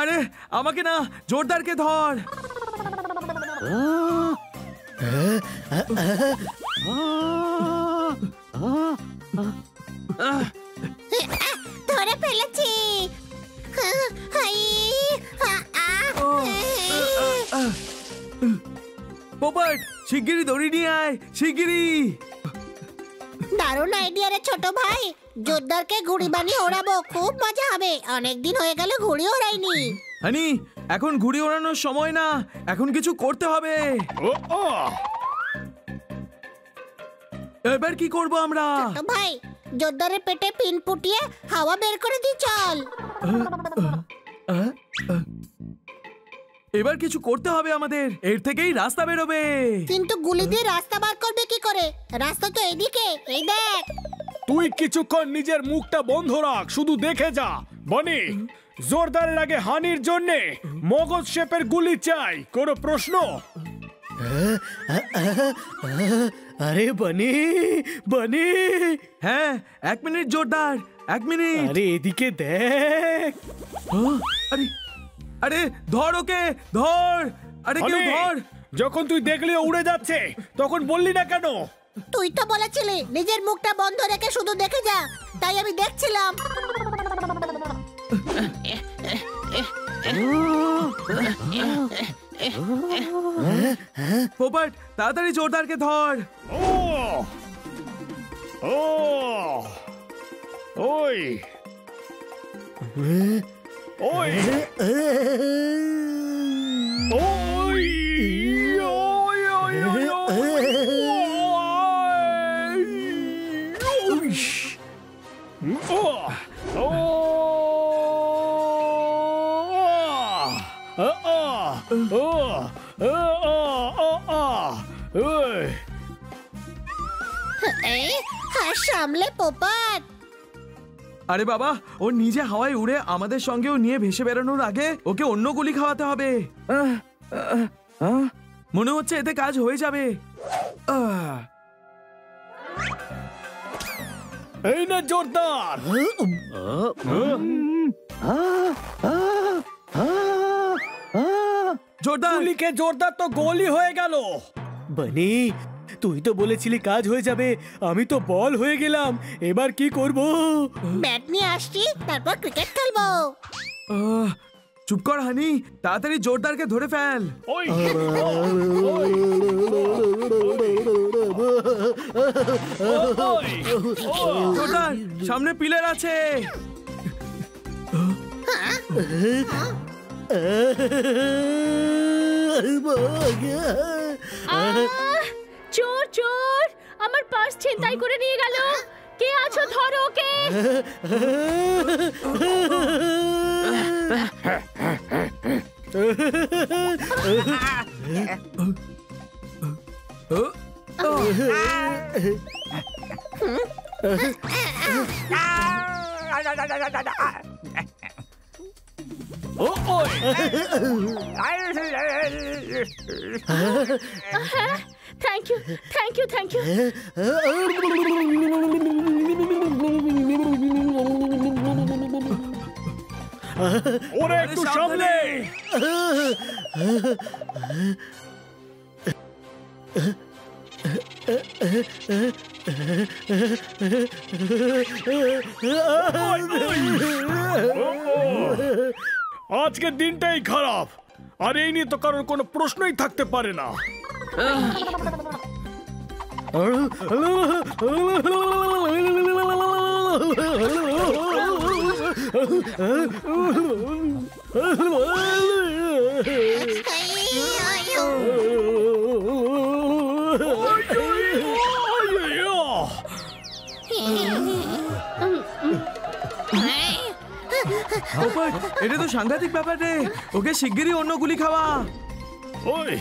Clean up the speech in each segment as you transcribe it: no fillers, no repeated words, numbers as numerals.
আরে আমাকে না, জোরদারকে ধর। ধরে ফেলেছি। পোপট, শিগগিরই দড়ি নিয়ে আয়, শিগগিরই। দারুণ আইডিয়া রে ছোট ভাই। জোরদারকে ঘুড়ি বানিয়ে ওড়াবো, খুব মজা হবে। অনেকদিন হয়ে গেল ঘুড়ি ওড়াইনি। হানি, এখন ঘুড়ি ওড়ানোর সময় না, এখন কিছু করতে হবে। এবার কি করব আমরা? ছোট ভাই, জোরদারের পেটে পিন পুটিয়ে হাওয়া বের করে দি চল। এবার কিছু করতে হবে আমাদের, এর থেকেই রাস্তা বেরোবে। কিন্তু গুলি দিয়ে রাস্তা বার করবে কি করে? রাস্তা তো এদিকে, এই দেখ। তুই কিছুক্ষণ নিজের মুখটা বন্ধ রাখ, শুধু দেখে যা। বনি, জোরদারের আগে হানির জন্যে মগজ শেপের গুলি চাই, কোনো প্রশ্ন? আরে বনি, বনি। হ্যাঁ, 1 মিনিট জোরদার, 1 মিনিট। আরে এদিকে দেখ। আরে আরে ধর ওকে, ধর। আরে কেউ হানি, ধর। যখন তুই দেখলি ও উড়ে যাচ্ছে তখন বললি না কেন? তুই তো বলেছিলি নিজের মুখটা বন্ধ রেখে শুধু দেখে যা, তাই আমি দেখছিলাম। পোপট, তাড়াতাড়ি জোরদারকে ধর। ও ও ওই ওই ওই ওই ওই সামলে পোপট। আরে বাবা, ও নিজে হাওয়ায় উড়ে আমাদের সঙ্গেও নিয়ে ভেসে বেরোনোর আগে ওকে অন্য গুলি খাওয়াতে হবে। মনে হচ্ছে এতে কাজ হয়ে যাবে। এই না জোরদার। জোরদার, গুলিকে জোরদার তো গোলই হয়ে গেল। বনি, তুই তো বলেছিলি কাজ হয়ে যাবে, আমি তো বল হয়ে গেলাম। এবার কি করব? ব্যাট নিয়ে আসছি, তারপর ক্রিকেট খেলবো। চুপ কর হানি, তাড়াতাড়ি জোরদারকে ধরে ফেল। ওই জোরদার, সামনে পিলার আছে। চোর চোর, আমার পার্স ছিনতাই করে নিয়ে গেল। কে আছো, ধরো ওকে। Thank you, thank you, thank you. ওরে একটু সামনে। আজকের দিনটাই খারাপ, আর এই নিয়ে তো কারোর কোনো প্রশ্নই থাকতে পারে না। পোপট, এটা তো সাংঘাতিক ব্যাপার রে। ওকে শিগগিরই অন্য গুলি খাওয়া। ওই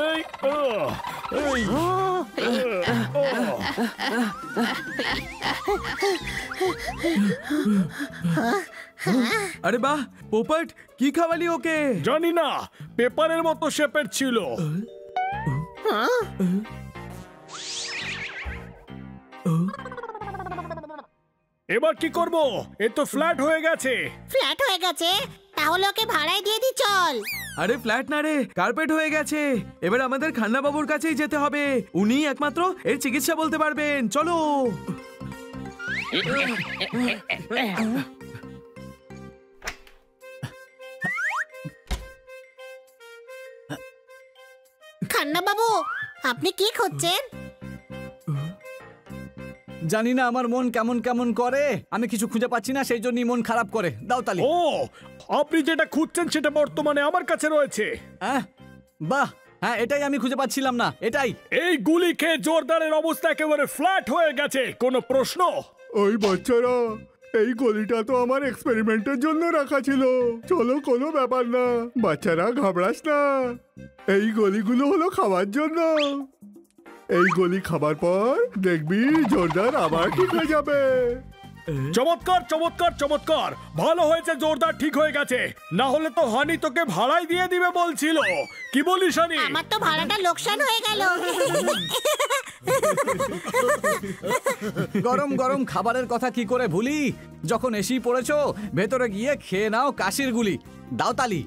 এই এই আরে বাহ, পোপট কি খাওয়ালি ওকে? জানি না, পেপারের মতো শেপের ছিল। এবার কি করব? এ তো ফ্ল্যাট হয়ে গেছে। ফ্ল্যাট হয়ে গেছে, তাহলে ওকে ভাড়ায় দিয়ে দি চল। আরে ফ্ল্যাট না রে, কার্পেট হয়ে গেছে। এবার আমাদের খান্না বাবুর কাছেই যেতে হবে, উনি একমাত্র এর চিকিৎসা বলতে পারবেন। চলো। খান্না বাবু, আপনি কি খুঁজছেন? জানি না আমার মন কেমন কেমন করে, আমি কিছু খুঁজে পাচ্ছি না, সেই জন্যই মন খারাপ করে। দাও তালি। ও, আপনি যেটা খুঁজছেন সেটা বর্তমানে আমার কাছে রয়েছে। বাহ, হ্যাঁ এটাই আমি খুঁজে পাচ্ছিলাম না, এটাই। এই গুলি খেয়ে জোরদারের অবস্থা একেবারে ফ্ল্যাট হয়ে গেছে। কোনো প্রশ্ন? ওই বাচ্চারা, এই গলিটা তো আমার এক্সপেরিমেন্টের জন্য রাখা ছিল। চলো, কোনো ব্যাপার না, বাচ্চারা ঘাবড়াস না। এই গলিগুলো হলো খাওয়ার জন্য। এই গলি খাবার পর দেখবি জোরদার আবার ঠিক হয়ে যাবে। চমৎকার চমৎকার চমৎকার, ভালো হয়েছে জোরদার ঠিক হয়ে গেছে। না হলে তো হানি তোকে ভাড়াই দিয়ে দিবে বলছিল। কি বলিস হানি? আমার তো ভাড়াটা লোকসান হয়ে গেল। গরম গরম খাবারের কথা কি করে ভুলি? যখন এসেই পড়েছো, ভেতরে গিয়ে খেয়ে নাও কাশির গুলি। দাও তালি।